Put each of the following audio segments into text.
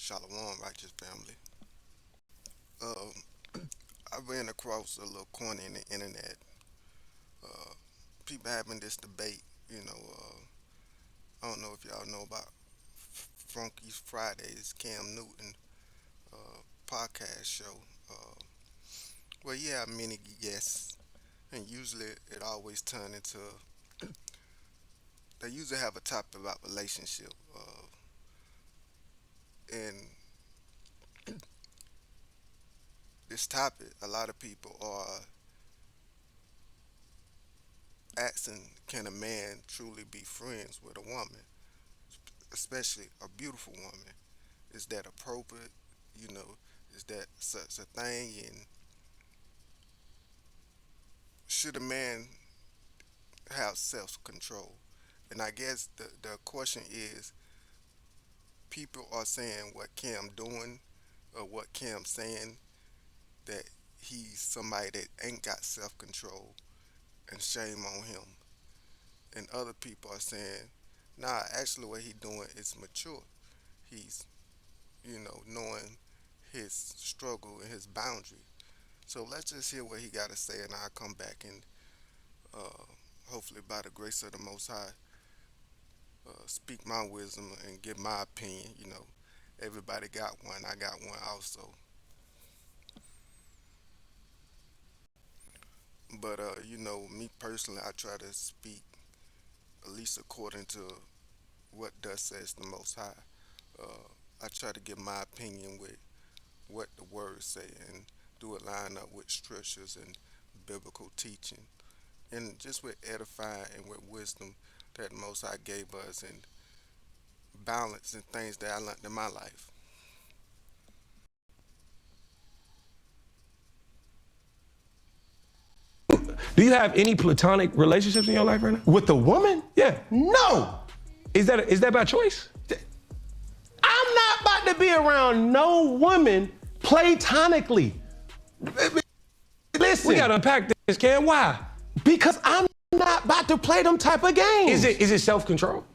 Shalom, righteous family. Um, I ran across a little corner in the internet. Uh, People having this debate. I don't know if y'all know about Funky's Fridays, Cam Newton podcast show. Uh, well, yeah, many guests, and usually it always turn into. They usually have a topic about relationship, and this topic, a lot of people are asking, can a man truly be friends with a woman, especially a beautiful woman? Is that appropriate? You know, is that such a thing? And should a man have self control? And I guess the question is, people are saying what Cam doing or what Cam saying, that he's somebody that ain't got self control, and shame on him. And other people are saying, nah, actually what he doing is mature. He's, knowing his struggle and his boundary. So let's just hear what he got to say, and I'll come back and uh, hopefully, by the grace of the Most High, speak my wisdom and give my opinion. Everybody got one. I got one also. But me personally, I try to speak at least according to what thus says the Most High. I try to give my opinion with what the words say, and do it line up with scriptures and biblical teaching, and just with edifying and with wisdom that the Most High gave us, and balance and things that I learned in my life. Do you have any platonic relationships in your life right now? With a woman? Yeah. No. Is that by choice? I'm not about to be around no woman platonically. Listen. We gotta unpack this, Cam. Why? Because I'm not about to play them type of games. Is it self-control?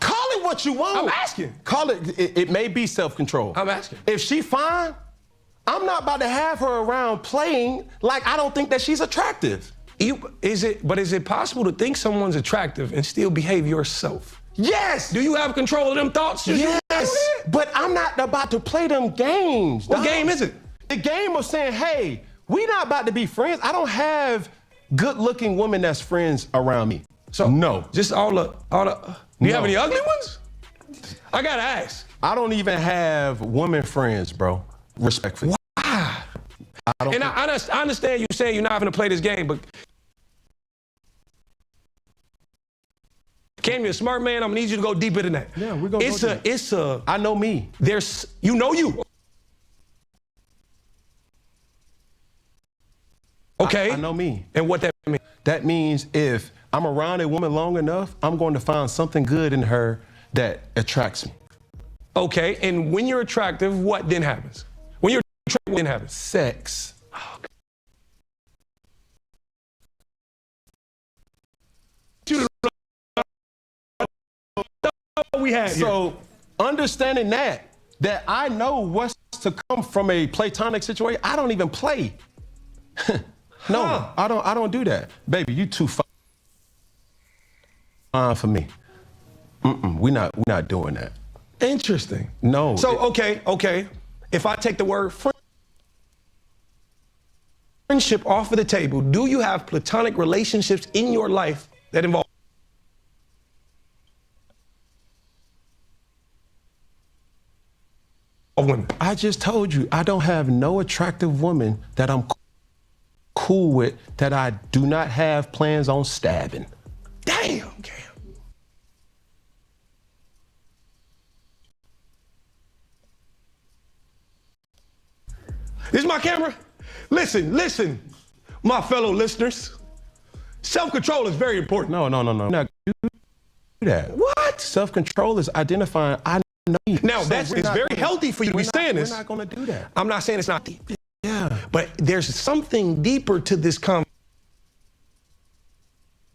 Call it what you want. I'm asking. Call it may be self-control. I'm asking. If she fine, I'm not about to have her around playing like I don't think that she's attractive. Is it possible to think someone's attractive and still behave yourself? Yes. Do you have control of them thoughts? Yes. But I'm not about to play them games. What game is it? The game of saying, hey, we not about to be friends. I don't have good-looking women that's friends around me. So no. Just all the. Do you have any ugly ones? I gotta ask. I don't even have women friends, bro. Respectfully. Why? I understand you saying you're not going to play this game, but Cam, you're a smart man. I'm gonna need you to go deeper than that. Yeah, we're gonna go deep. I know me. You know you. Okay. I know me. And what that means? That means if I'm around a woman long enough, I'm going to find something good in her that attracts me. Okay. And when you're attractive, what then happens? When you're attractive, what then happens? Sex. We had so understanding that I know what's to come from a platonic situation. I don't even play. No, I don't do that. Baby, you too fine for me. We're not doing that. Interesting. No. So okay. If I take the word friendship off of the table, do you have platonic relationships in your life that involve women? I just told you, I don't have no attractive woman that I'm cool with, that I do not have plans on stabbing. Damn, Cam. This is my camera. Listen, my fellow listeners. Self-control is very important. No. Not do that. What? Self-control is identifying, I know me. Now, it's very healthy for you to be saying this. We're not going to do that. I'm not saying it's not deep. Yeah. But there's something deeper to this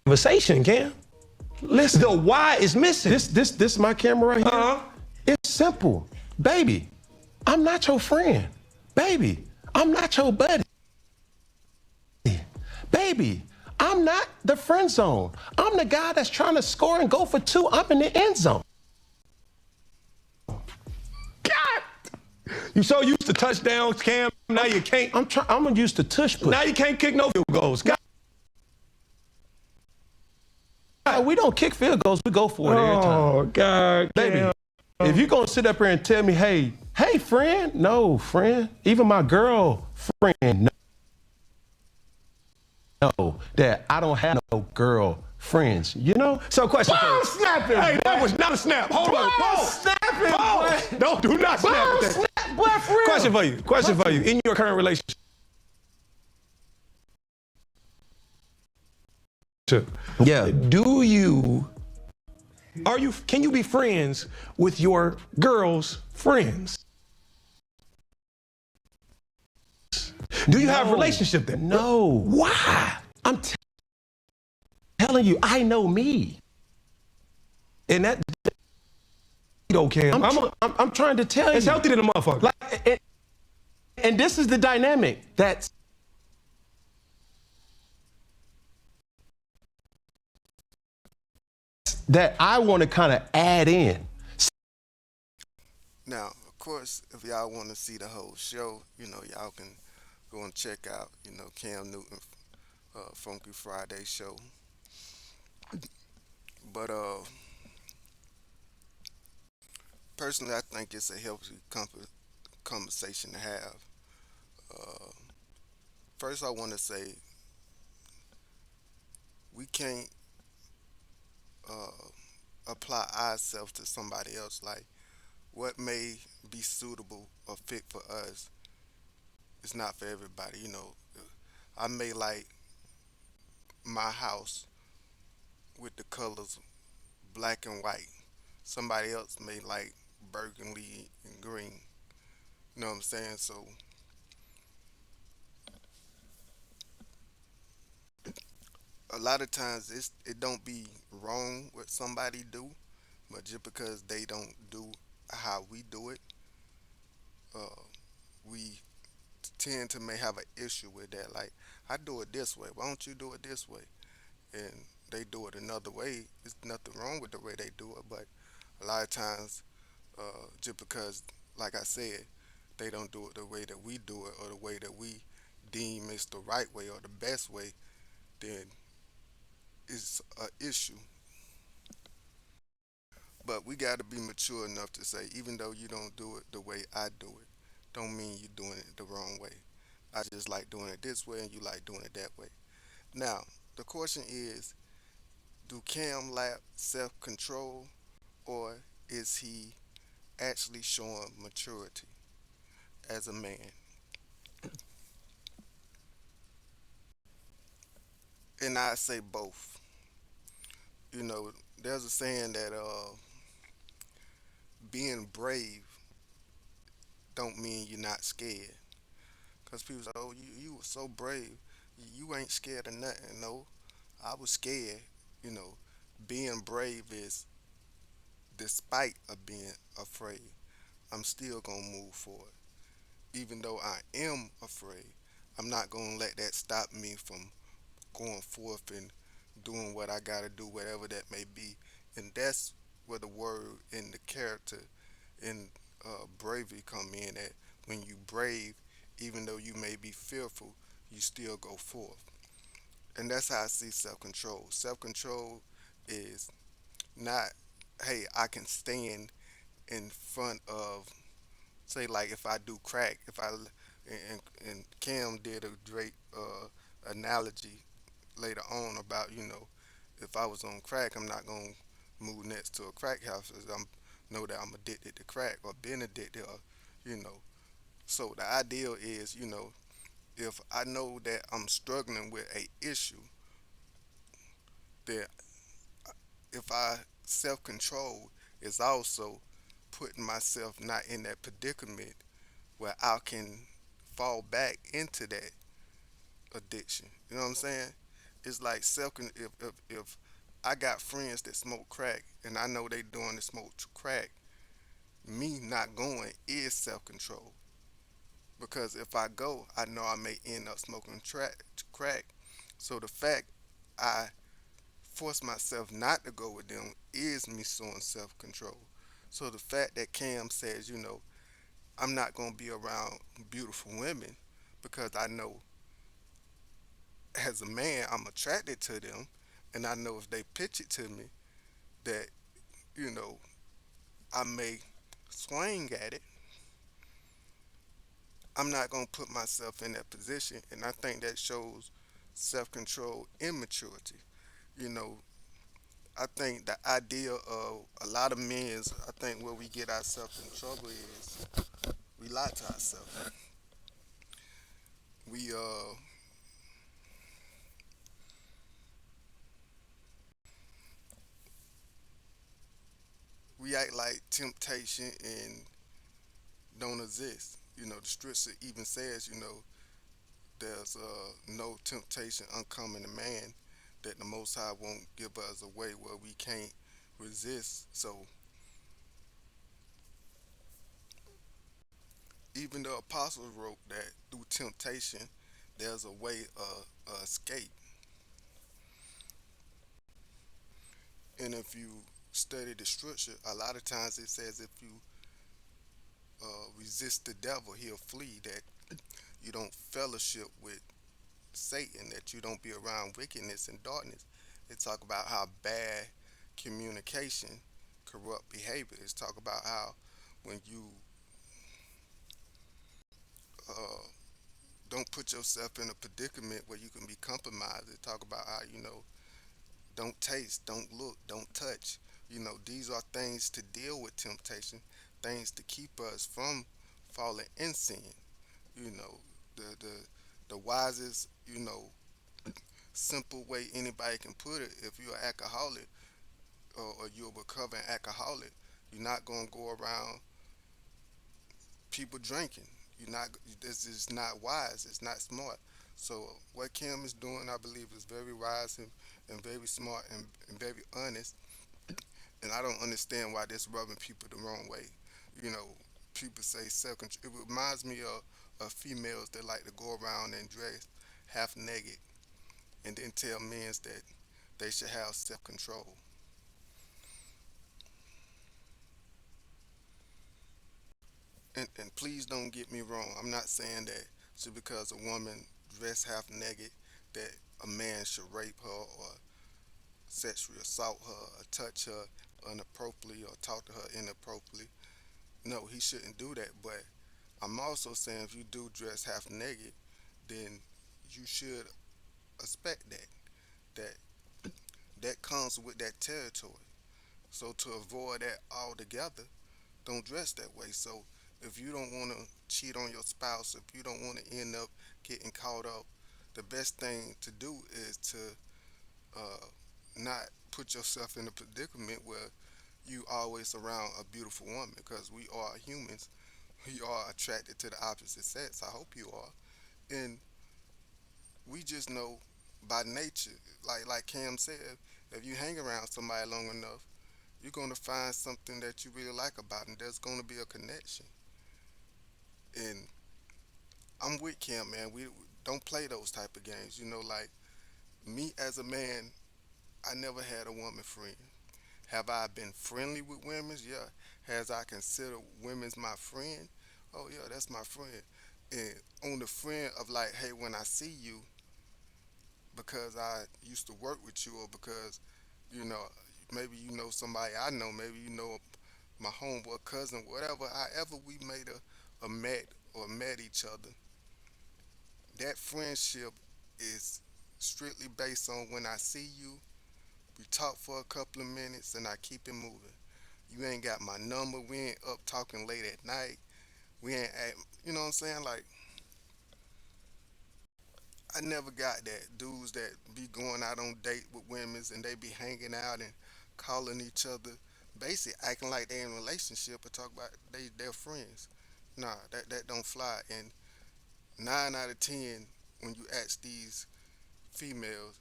conversation, Cam. Listen. The why is missing. This my camera right here. Uh-huh. It's simple. Baby, I'm not your friend. Baby, I'm not your buddy. Baby, I'm not the friend zone. I'm the guy that's trying to score and go for two. I'm in the end zone. God! You so used to touchdowns, Cam. Now you can't. I'm used to tush push. Now you can't kick no field goals. God. We don't kick field goals. We go for it every time. Oh God, Baby, Cam. if you're going to sit up here and tell me, hey, friend, no, friend, even my girlfriend, no, that I don't have no girl friends, you know? So question for Ball you. snapping, Hey, boy. that was not a snap. Hold on. Ball Pause. snapping, Pause. boy. No, do not snap Ball at that. snap, boy, for real. Question for you. In your current relationship. Yeah. Can you be friends with your girl's friends? Do you have a relationship then? No. Why? I'm telling you, I know me. And that don't Cam. I'm trying to tell you. It's healthy to the motherfucker. And this is the dynamic that I want to kind of add in. Now, of course, if y'all want to see the whole show, y'all can go and check out, Cam Newton Funky Friday show. But personally, I think it's a healthy conversation to have. Uh, First, I want to say we can't uh, apply ourselves to somebody else. Like what may be suitable or fit for us is not for everybody. I may like my house with the colors black and white. Somebody else may like burgundy and green. You know what I'm saying? So a lot of times it don't be wrong what somebody do, but just because they don't do how we do it, uh, we tend to may have an issue with that. Like I do it this way, why don't you do it this way? And they do it another way. There's nothing wrong with the way they do it, but a lot of times, just because, like I said, they don't do it the way that we do it or the way that we deem is the right way or the best way, then it's an issue. But we got to be mature enough to say, even though you don't do it the way I do it, don't mean you're doing it the wrong way. I just like doing it this way and you like doing it that way. Now, the question is, do Cam lack self control or is he actually showing maturity as a man? And I say both. There's a saying that being brave don't mean you're not scared. Because people say, oh, you were so brave. You ain't scared of nothing. No, I was scared. You know, being brave is despite of being afraid. I'm still going to move forward. Even though I am afraid, I'm not going to let that stop me from going forth and doing what I got to do, whatever that may be. And that's where the word and the character and bravery come in at. When you brave, even though you may be fearful, you still go forth. And that's how I see self control. Self control is not, hey, I can stand in front of, say, like if I do crack, if I, and Cam did a great analogy later on about, if I was on crack, I'm not going to move next to a crack house 'cause I'm know that I'm addicted to crack or been addicted or, you know. So the ideal is, if I know that I'm struggling with a issue, that if I self control is also putting myself not in that predicament where I can fall back into that addiction. You know what I'm saying? It's like if I got friends that smoke crack and I know they doing the smoke crack, Me not going is self control. Because if I go, I know I may end up smoking crack. So the fact I force myself not to go with them is me showing self control. So the fact that Cam says, I'm not gonna be around beautiful women because I know as a man I'm attracted to them, and I know if they pitch it to me that you know I may swing at it. I'm not gonna put myself in that position, and I think that shows self control and maturity. You know, I think the idea of a lot of men is, I think where we get ourselves in trouble is we lie to ourselves. We act like temptation and don't exist. The scripture even says, there's no temptation uncommon to man, that the Most High won't give us a way where we can't resist. So even the apostles wrote that through temptation, there's a way of escape. And if you study the scripture, a lot of times it says if you resist the devil, he'll flee. That you don't fellowship with Satan, that you don't be around wickedness and darkness. It talk about how bad communication corrupt behavior. It's talk about how when you uh, don't put yourself in a predicament where you can be compromised. It talk about how don't taste, don't look, don't touch. These are things to deal with temptation, things to keep us from falling in sin. You know, the wisest, simple way anybody can put it, if you're an alcoholic, or you're a recovering alcoholic, you're not gonna go around people drinking. You're not. This is not wise. It's not smart. So what Kim is doing, I believe, is very wise and very smart and very honest. And I don't understand why this rubbing people the wrong way. You know, People say self control. It reminds me of females that like to go around and dress half naked and then tell men that they should have self control. And please don't get me wrong. I'm not saying that just because a woman dress half naked that a man should rape her or sexually assault her or touch her inappropriately or talk to her inappropriately. No, he shouldn't do that. But I'm also saying if you do dress half naked, then you should expect that that comes with that territory. So to avoid that altogether, don't dress that way. So if you don't want to cheat on your spouse, if you don't want to end up getting caught up, the best thing to do is to uh, not put yourself in a predicament where you always around a beautiful woman, because we are humans. We are attracted to the opposite sex. I hope you are. And we just know by nature, like Cam said, if you hang around somebody long enough, you're gonna find something that you really like about them. There's gonna be a connection. And I'm with Cam, man. We don't play those type of games. Like me as a man, I never had a woman friend. Have I been friendly with women? Yeah. Has I considered women's my friend? Oh yeah, that's my friend. And on the friend of like, hey, when I see you, because I used to work with you, or because you know maybe you know somebody I know, maybe you know my homeboy cousin, whatever. However we made a met or met each other, that friendship is strictly based on when I see you, we talk for a couple of minutes, and I keep it moving. You ain't got my number. We ain't up talking late at night. We ain't at, you know what I'm saying? Like, I never got that. Dudes that be going out on date with women and they be hanging out and calling each other, basically acting like they in a relationship and talk about they're friends. Nah, that don't fly. And 9 out of 10, when you ask these females,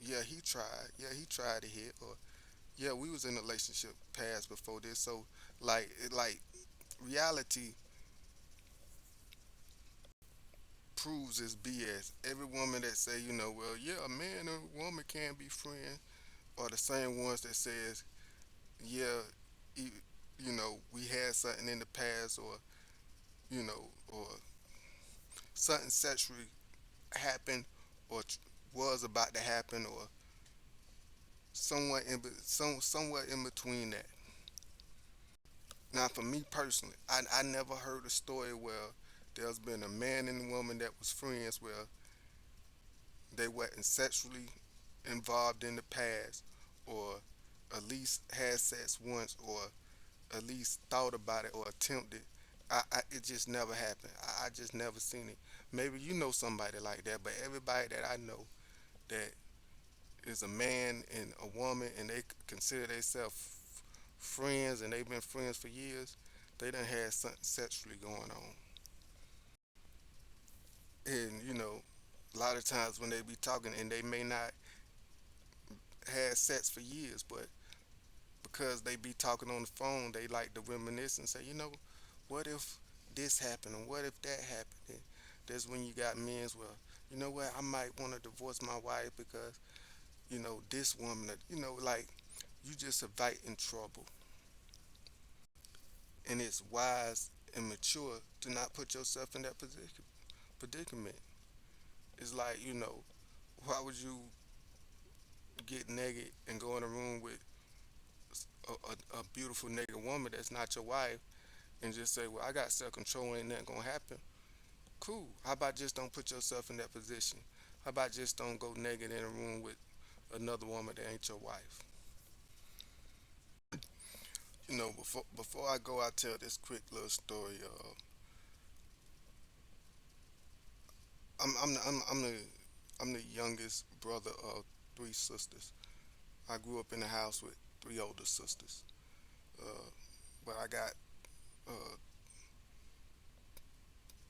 yeah, he tried. Yeah, he tried to hit, or yeah, we was in a relationship past before this. So like reality proves this BS. Every woman that say, well, yeah, a man and a woman can be friends, are the same ones that says, yeah, e- we had something in the past, or something sexually happened, or was about to happen, or somewhere in between that. Now, for me personally, I never heard a story where there's been a man and a woman that was friends where they weren't sexually involved in the past, or at least had sex once, or at least thought about it or attempted. It just never happened. I just never seen it. Maybe you know somebody like that, but everybody that I know that is a man and a woman and they consider themselves friends and they've been friends for years, they done had something sexually going on. And a lot of times when they be talking and they may not had sex for years, but because they be talking on the phone, they like to reminisce and say, what if this happened and what if that happened? And that's when you got men's, well, you know what, I might want to divorce my wife because, this woman, like you just inviting trouble. And it's wise and mature to not put yourself in that predicament. It's like, why would you get naked and go in a room with a beautiful naked woman that's not your wife and just say, well, I got self control, ain't nothing gonna happen? Cool. How about just don't put yourself in that position? How about just don't go naked in a room with another woman that ain't your wife? Before I go, I tell this quick little story. I'm the youngest brother of three sisters. I grew up in a house with three older sisters. Uh, but I got uh,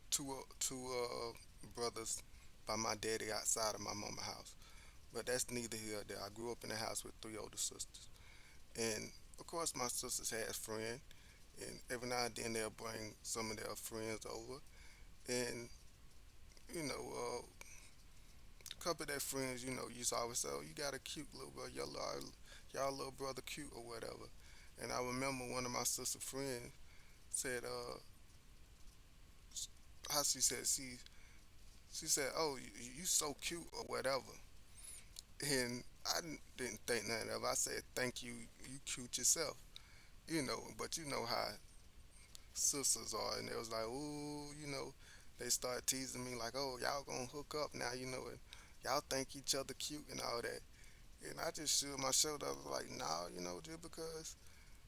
two brothers by my daddy outside of my mama house. But that's neither here nor there. I grew up in a house with three older sisters, and of course my sisters had friends, and every now and then they'll bring some of their friends over, and you know, a couple of their friends, you used to always say, "Oh, you got a cute little brother, y'all little brother cute or whatever." And I remember one of my sister friends said, how she said, "Oh, you so cute or whatever," and I didn't think nothing of it. I said, "Thank you, you cute yourself." But you know how sisters are, and they was like, "Ooh," they started teasing me like, "Oh, y'all gonna hook up now," and y'all think each other cute and all that. And I just shook my shoulder. I was like, "Nah, just because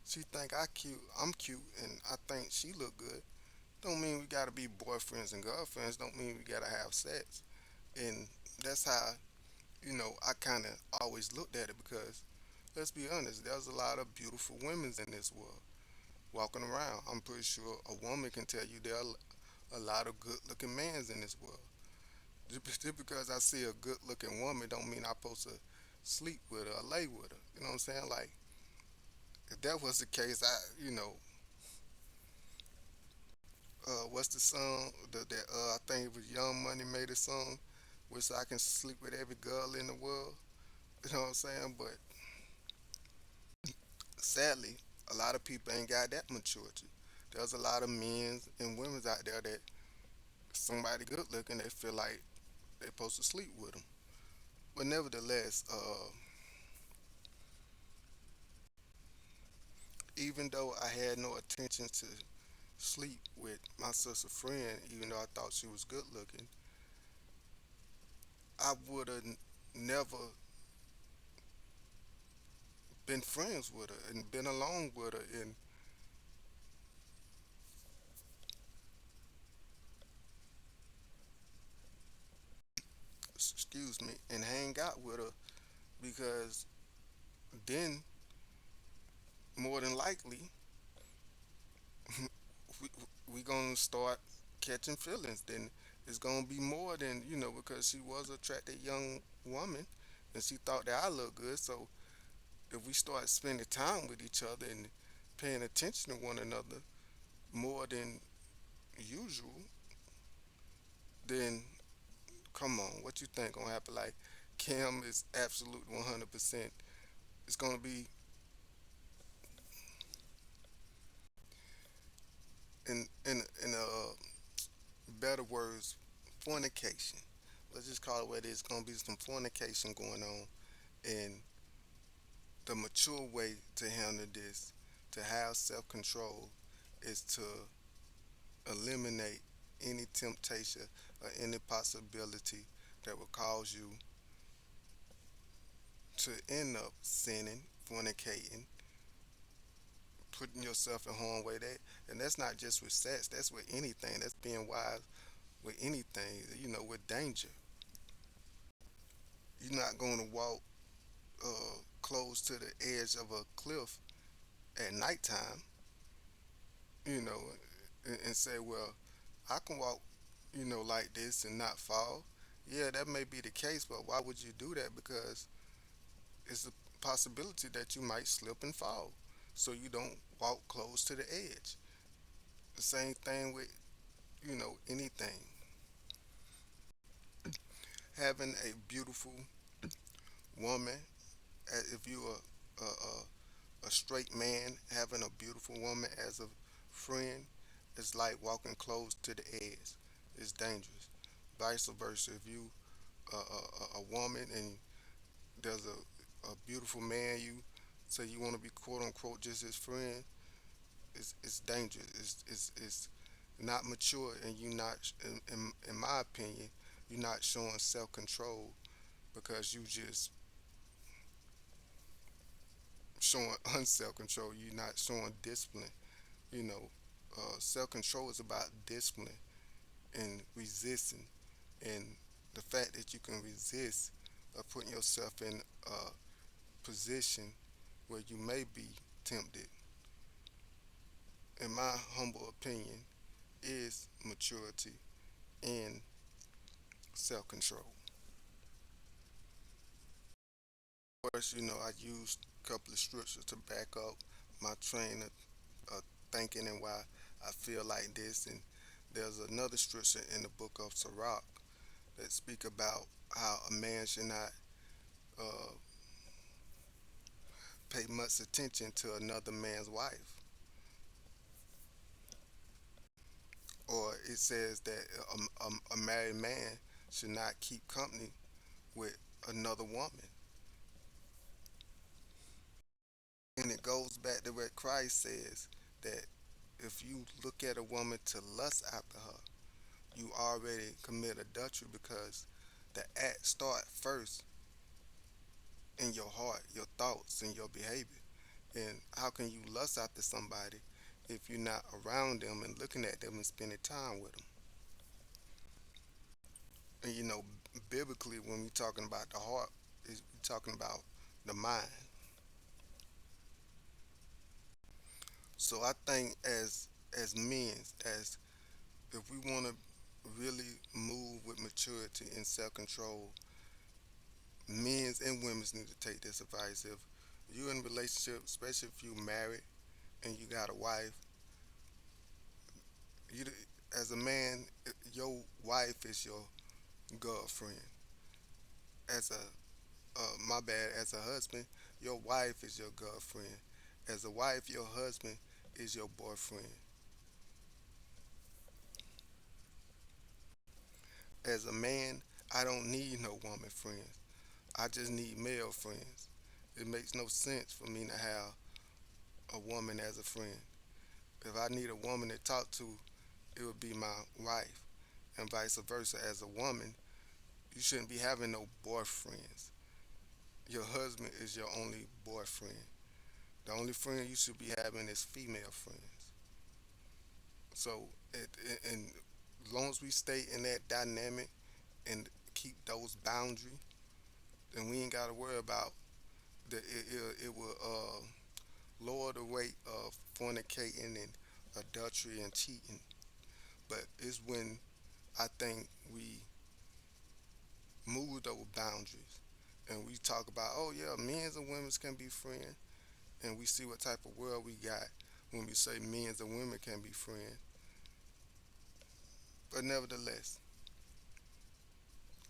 she think I'm cute, and I think she look good, don't mean we gotta be boyfriends and girlfriends. Don't mean we gotta have sex." And that's how I kind of always looked at it because let's be honest, there's a lot of beautiful women in this world walking around. I'm pretty sure a woman can tell you there are a lot of good looking mans in this world. Just because I see a good looking woman don't mean I'm supposed to sleep with her or lay with her. You know what I'm saying? Like, if that was the case, what's the song I think it was Young Money made a song, which I can sleep with every girl in the world. You know what I'm saying? But sadly, a lot of people ain't got that maturity. There's a lot of men and women out there that somebody good looking, they feel like they're supposed to sleep with them. But nevertheless, even though I had no intention to sleep with my sister friend, even though I thought she was good looking, I would have never been friends with her and been alone with her and excuse me and hang out with her because then more than likely we, we gonna start catching feelings. Then it's gonna be more than because she was an attractive young woman and she thought that I looked good. So if we start spending time with each other and paying attention to one another, more than usual, then come on, what you think gonna happen? Like Cam is absolute 100%. It's gonna be in better words, fornication. Let's just call it what it is. It's gonna be some fornication going on, and the mature way to handle this, to have self-control, is to eliminate any temptation or any possibility that will cause you to end up sinning, fornicating, putting yourself in harm's way. And that's not just with sex. That's with anything. That's being wise with anything. With danger. You're not going to walk close to the edge of a cliff at nighttime. You know, and say, well, I can walk, like this and not fall. Yeah, that may be the case, but why would you do that? Because it's a possibility that you might slip and fall. So you don't walk close to the edge. The same thing with, anything. Having a beautiful woman, if you're a straight man, having a beautiful woman as a friend is like walking close to the edge. It's dangerous. Vice versa, if you a woman and there's a beautiful man, you say you want to be quote unquote just his friend, it's dangerous. It's not mature, and you not in my opinion, you're not showing self control because you just showing unself control. You're not showing discipline. You know, self control is about discipline and resisting, and the fact that you can resist putting yourself in a position where you may be tempted, in my humble opinion, is maturity and self control. Of course, I used a couple of scriptures to back up my train of thinking and why I feel like this. And there's another scripture in the book of Sirach that speak about how a man should not uh, pay much attention to another man's wife. Or it says that a married man should not keep company with another woman. And it goes back to what Christ says, that if you look at a woman to lust after her, you already commit adultery, because the act start first in your heart, your thoughts, and your behavior. And how can you lust after somebody if you're not around them and looking at them and spending time with them? And biblically, when we're talking about the heart, we're talking about the mind. So I think as men, as if we want to really move with maturity and self control, men's and women's need to take this advice. If you're in a relationship, especially if you're married and you got a wife, you as a man, your wife is your girlfriend. As a my bad, as a husband, your wife is your girlfriend. As a wife, your husband is your boyfriend. As a man, I don't need no woman friends. I just need male friends. It makes no sense for me to have a woman as a friend. If I need a woman to talk to, it would be my wife, and vice versa. As a woman, you shouldn't be having no boyfriends. Your husband is your only boyfriend. The only friend you should be having is female friends. So, and as long as we stay in that dynamic and keep those boundaries, then we ain't got to worry about that. It will lower the rate of fornicating and adultery and cheating. But it's when I think we move those boundaries and we talk about, oh yeah, men's and women's can be friends, and we see what type of world we got when we say men and women can be friends. But nevertheless,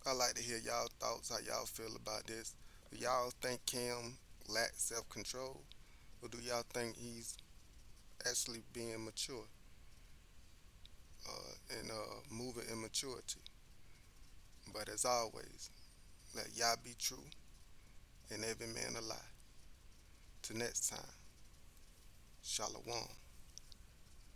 I like to hear y'all thoughts, how y'all feel about this. Do y'all think Cam lacks self-control, or do y'all think he's actually being mature and moving in maturity? But as always, let y'all be true and every man a lie. Till next time, Shalom.